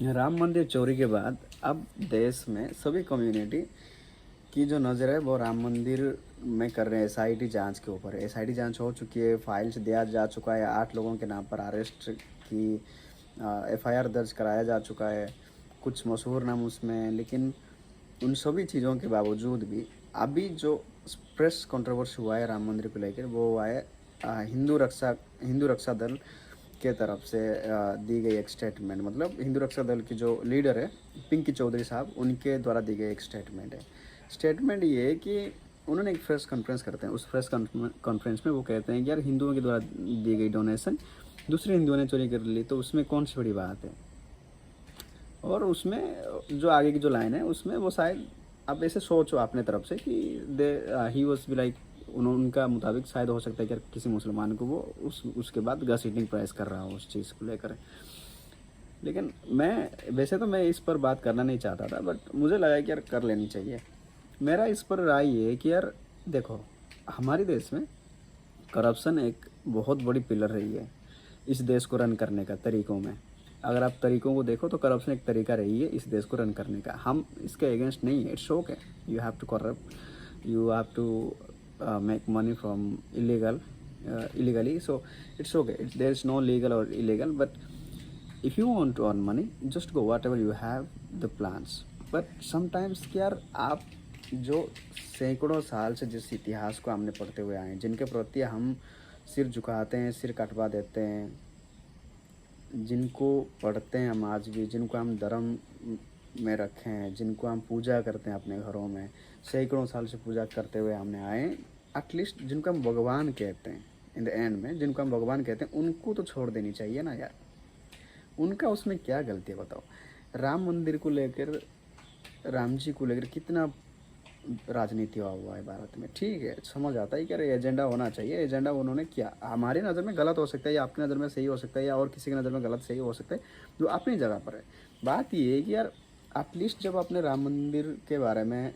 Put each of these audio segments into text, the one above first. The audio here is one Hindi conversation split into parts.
राम मंदिर चोरी के बाद अब देश में सभी कम्युनिटी की जो नज़र है वो राम मंदिर में कर रहे हैं। एसआईटी जांच के ऊपर है। एसआईटी जांच हो चुकी है, फाइल्स दिया जा चुका है, 8 लोगों के नाम पर अरेस्ट की एफआईआर दर्ज कराया जा चुका है, कुछ मशहूर नाम उसमें। लेकिन उन सभी चीज़ों के बावजूद भी अभी जो प्रेस कंट्रोवर्सी हुआ है राम मंदिर को लेकर, वो हुआ है हिंदू रक्षा दल के तरफ से दी गई एक स्टेटमेंट। मतलब हिंदू रक्षा दल की जो लीडर है पिंकी चौधरी साहब, उनके द्वारा दी गई एक स्टेटमेंट है। स्टेटमेंट ये है कि उन्होंने एक प्रेस कॉन्फ्रेंस करते हैं। उस प्रेस कॉन्फ्रेंस में वो कहते हैं कि यार हिंदुओं के द्वारा दी गई डोनेशन दूसरे हिंदुओं ने चोरी कर ली तो उसमें कौन सी बड़ी बात है। और उसमें जो आगे की जो लाइन है उसमें वो शायद आप ऐसे सोचो अपने तरफ से कि दे ही वॉज बी लाइक, उनका मुताबिक शायद हो सकता है कि किसी मुसलमान को वो उसके बाद घसीटने प्राइस कर रहा हो उस चीज़ को लेकर। लेकिन मैं वैसे तो मैं इस पर बात करना नहीं चाहता था, बट मुझे लगा कि यार कर लेनी चाहिए। मेरा इस पर राय ये है कि यार देखो, हमारे देश में करप्शन एक बहुत बड़ी पिलर रही है इस देश को रन करने का तरीक़ों में। अगर आप तरीक़ों को देखो तो करप्शन एक तरीका रही है इस देश को रन करने का। हम इसके अगेंस्ट नहीं है, it's okay, you have to corrupt, you have to make money from illegally, so it's okay, there is no legal or illegal, but if you want to earn money just go whatever you have the plans. but sometimes यार आप जो सैकड़ों साल से जिस इतिहास को हमने पढ़ते हुए आए हैं, जिनके प्रति हम सिर झुकाते हैं, सिर कटवा देते हैं, जिनको पढ़ते हैं हम आज भी, जिनको हम धर्म में रखे हैं, जिनको हम पूजा करते हैं अपने घरों में, सैकड़ों साल से पूजा करते हुए हमने आए, एटलीस्ट जिनको हम भगवान कहते हैं, इन द एंड में जिनको हम भगवान कहते हैं उनको तो छोड़ देनी चाहिए ना यार। उनका उसमें क्या गलती है बताओ। राम मंदिर को लेकर, राम जी को लेकर कितना राजनीति हुआ है भारत में। ठीक है, समझ आता है कि अरे एजेंडा होना चाहिए, एजेंडा उन्होंने किया, हमारी नज़र में गलत हो सकता है या आपकी नज़र में सही हो सकता है या और किसी की नज़र में गलत सही हो सकता है, जो अपनी जगह पर है। बात ये है कि यार एटलीस्ट जब आपने राम मंदिर के बारे में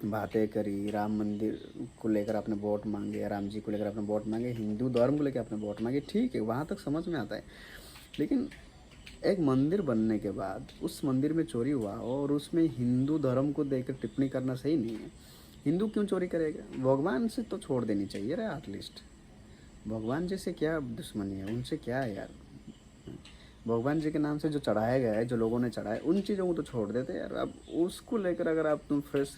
बातें करी, राम मंदिर को लेकर आपने वोट मांगे, राम जी को लेकर आपने वोट मांगे, हिंदू धर्म को लेकर आपने वोट मांगे, ठीक है, वहाँ तक समझ में आता है। लेकिन एक मंदिर बनने के बाद उस मंदिर में चोरी हुआ और उसमें हिंदू धर्म को देकर टिप्पणी करना सही नहीं है। हिंदू क्यों चोरी करेगा? भगवान से तो छोड़ देनी चाहिए रे एटलीस्ट। भगवान जी से क्या दुश्मनी है, उनसे क्या है यार। भगवान जी के नाम से जो चढ़ाया गया है, जो लोगों ने चढ़ाया, उन चीज़ों को तो छोड़ देते यार। अब उसको लेकर अगर आप तुम फ्रेश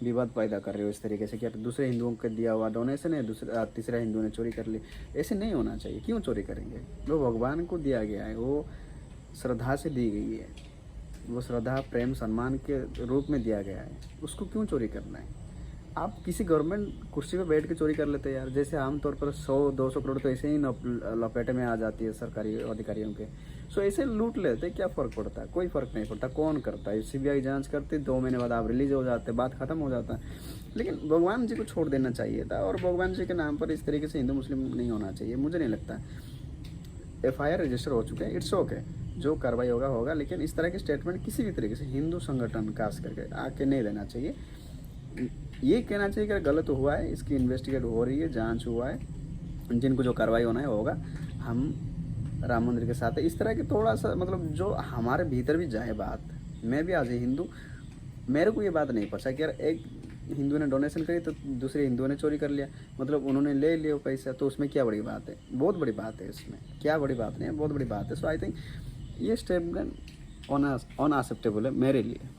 विवाद पैदा कर रहे हो इस तरीके से कि दूसरे हिंदुओं को दिया हुआ डोनेशन है, तीसरा हिंदुओं ने चोरी कर ली, ऐसे नहीं होना चाहिए। क्यों चोरी करेंगे? वो भगवान को दिया गया है, वो श्रद्धा से दी गई है, वो श्रद्धा प्रेम सम्मान के रूप में दिया गया है, उसको क्यों चोरी करना है? आप किसी गवर्नमेंट कुर्सी पे बैठ के चोरी कर लेते हैं यार। जैसे आमतौर पर 100-200 करोड़ तो ऐसे ही लपेटे में आ जाती है सरकारी अधिकारियों के, सो ऐसे लूट लेते, क्या फ़र्क पड़ता है? कोई फ़र्क नहीं पड़ता। कौन करता है? सीबीआई जांच करती, 2 महीने बाद आप रिलीज हो जाते, बात ख़त्म हो जाता है। लेकिन भगवान जी को छोड़ देना चाहिए था, और भगवान जी के नाम पर इस तरीके से हिंदू मुस्लिम नहीं होना चाहिए, मुझे नहीं लगता। एफआईआर रजिस्टर हो चुके हैं, इट्स ओके, जो कार्रवाई होगा होगा, लेकिन इस तरह के स्टेटमेंट किसी भी तरीके से हिंदू संगठन खास करके आके नहीं देना चाहिए। ये कहना चाहिए कि गलत हुआ है, इसकी इन्वेस्टिगेट हो रही है, जांच हुआ है, जिनको जो कार्रवाई होना है होगा। हम राम मंदिर के साथ है। इस तरह के थोड़ा सा मतलब जो हमारे भीतर भी जाए बात। मैं भी आज हिंदू, मेरे को ये बात नहीं पता कि यार एक हिंदू ने डोनेशन करी तो दूसरे हिंदुओं ने चोरी कर लिया, मतलब उन्होंने ले लिया पैसा, तो उसमें क्या बड़ी बात है? बहुत बड़ी बात है, इसमें क्या बड़ी बात नहीं है, बहुत बड़ी बात है। सो आई थिंक ये स्टेटमेंट अनएक्सेप्टेबल है मेरे लिए।